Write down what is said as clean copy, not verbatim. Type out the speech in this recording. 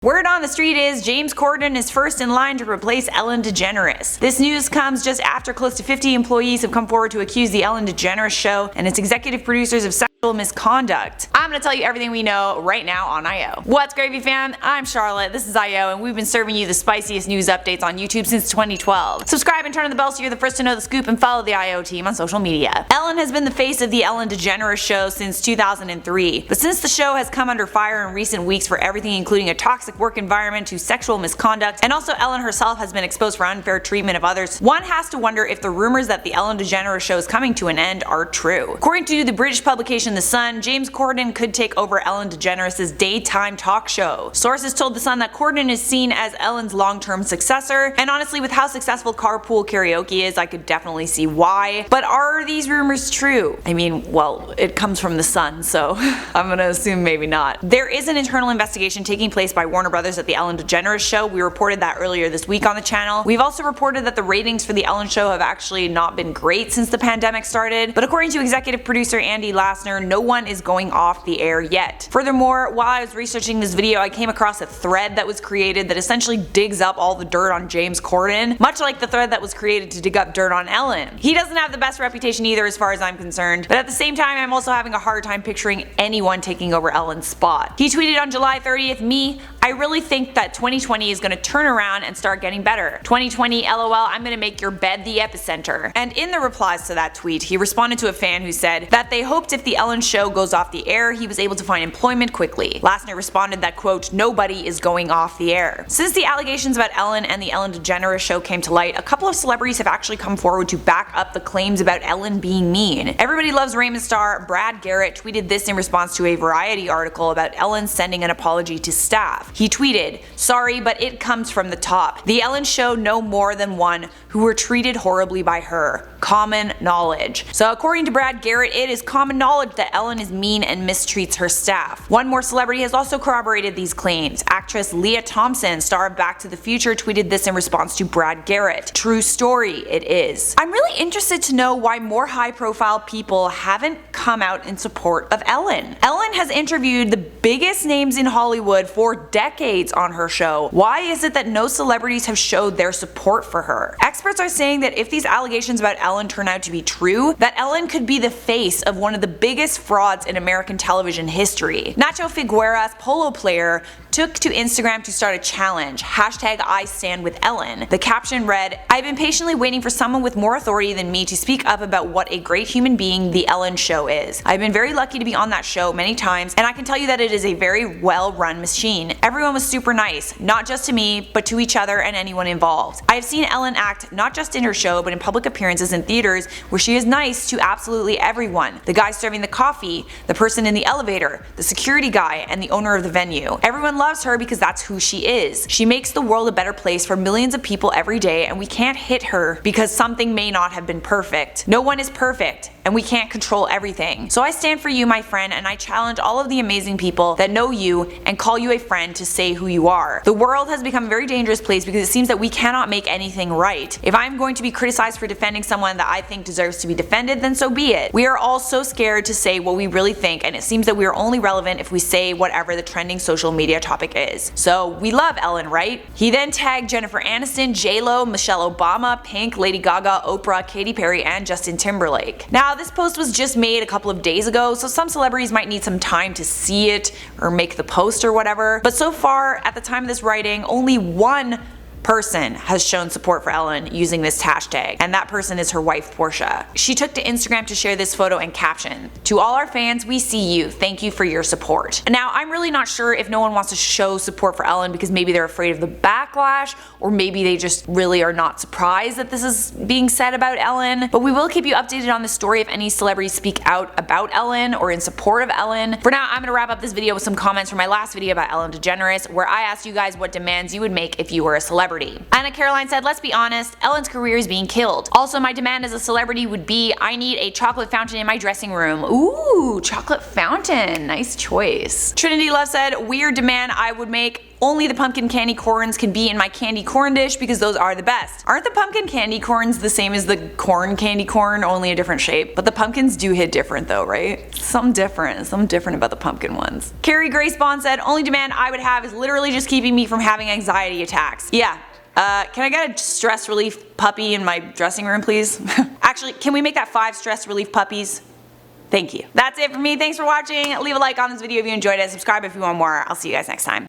Word on the street is James Corden is first in line to replace Ellen DeGeneres. This news comes just after close to 50 employees have come forward to accuse the Ellen DeGeneres show and its executive producers of sexual misconduct. I'm gonna tell you everything we know right now on IO. What's gravy fam? I'm Charlotte, this is IO, and we've been serving you the spiciest news updates on YouTube since 2012. Subscribe and turn on the bell so you're the first to know the scoop, and follow the IO team on social media. Ellen has been the face of the Ellen DeGeneres show since 2003, but since the show has come under fire in recent weeks for everything including a toxic work environment to sexual misconduct, and also Ellen herself has been exposed for unfair treatment of others, one has to wonder if the rumors that the Ellen DeGeneres show is coming to an end are true. According to the British publication The Sun, James Corden could take over Ellen DeGeneres' daytime talk show. Sources told The Sun that Corden is seen as Ellen's long-term successor, and honestly, with how successful carpool karaoke is, I could definitely see why. But are these rumors true? I mean, well, it comes from The Sun, so I'm gonna assume maybe not. There is an internal investigation taking place by Warner Brothers at the Ellen DeGeneres show. We reported that earlier this week on the channel. We've also reported that the ratings for the Ellen show have actually not been great since the pandemic started, but according to executive producer Andy Lassner, no one is going off the air yet. Furthermore, while I was researching this video, I came across a thread that was created that essentially digs up all the dirt on James Corden, much like the thread that was created to dig up dirt on Ellen. He doesn't have the best reputation either as far as I'm concerned, but at the same time I'm also having a hard time picturing anyone taking over Ellen's spot. He tweeted on July 30th, I really think that 2020 is going to turn around and start getting better. 2020 LOL, I'm going to make your bed the epicenter. And in the replies to that tweet, he responded to a fan who said that they hoped if the Ellen show goes off the air, he was able to find employment quickly. Lassner responded that, quote, nobody is going off the air. Since the allegations about Ellen and the Ellen DeGeneres show came to light, a couple of celebrities have actually come forward to back up the claims about Ellen being mean. Everybody Loves Raymond star Brad Garrett tweeted this in response to a Variety article about Ellen sending an apology to staff. He tweeted, sorry, but it comes from the top. The Ellen show know more than one who were treated horribly by her. Common knowledge. So according to Brad Garrett, it is common knowledge that Ellen is mean and mistreats her staff. One more celebrity has also corroborated these claims. Actress Leah Thompson, star of Back to the Future, tweeted this in response to Brad Garrett. True story, it is. I'm really interested to know why more high-profile people haven't come out in support of Ellen. Ellen has interviewed the biggest names in Hollywood for decades on her show. Why is it that no celebrities have showed their support for her? Experts are saying that if these allegations about Ellen turn out to be true, that Ellen could be the face of one of the biggest frauds in American television history. Nacho Figueras, polo player, took to Instagram to start a challenge, #IStandWithEllen. The caption read, I've been patiently waiting for someone with more authority than me to speak up about what a great human being the Ellen show is. I've been very lucky to be on that show many times, and I can tell you that it is a very well-run machine. Everyone was super nice, not just to me, but to each other and anyone involved. I have seen Ellen act not just in her show, but in public appearances in theaters where she is nice to absolutely everyone. The guy serving the coffee, the person in the elevator, the security guy, and the owner of the venue. Everyone loves her because that's who she is. She makes the world a better place for millions of people every day, and we can't hit her because something may not have been perfect. No one is perfect, and we can't control everything. So I stand for you, my friend, and I challenge all of the amazing people that know you and call you a friend to say who you are. The world has become a very dangerous place because it seems that we cannot make anything right. If I'm going to be criticized for defending someone that I think deserves to be defended, then so be it. We are all so scared to say what we really think, and it seems that we are only relevant if we say whatever the trending social media topic is. So we love Ellen, right? He then tagged Jennifer Aniston, J-Lo, Michelle Obama, Pink, Lady Gaga, Oprah, Katy Perry, and Justin Timberlake. Now this post was just made a couple of days ago, so some celebrities might need some time to see it or make the post or whatever, but so far at the time of this writing, only one person has shown support for Ellen using this hashtag, and that person is her wife Portia. She took to Instagram to share this photo and caption, to all our fans, we see you, thank you for your support. Now I'm really not sure if no one wants to show support for Ellen because maybe they're afraid of the backlash, or maybe they just really are not surprised that this is being said about Ellen, but we will keep you updated on the story if any celebrities speak out about Ellen or in support of Ellen. For now, I'm gonna wrap up this video with some comments from my last video about Ellen DeGeneres, where I asked you guys what demands you would make if you were a celebrity. Anna Caroline said, let's be honest, Ellen's career is being killed. Also, my demand as a celebrity would be, I need a chocolate fountain in my dressing room. Ooh, chocolate fountain, nice choice. Trinity Love said, weird demand I would make, Only the pumpkin candy corns can be in my candy corn dish because those are the best. Aren't the pumpkin candy corns the same as the corn candy corn, only a different shape? But the pumpkins do hit different though, right? Something different about the pumpkin ones. Carrie Grace Bond said, only demand I would have is literally just keeping me from having anxiety attacks. Yeah. Can I get a stress relief puppy in my dressing room, please? Actually, can we make that 5 stress relief puppies? Thank you. That's it for me. Thanks for watching. Leave a like on this video if you enjoyed it. Subscribe if you want more. I'll see you guys next time.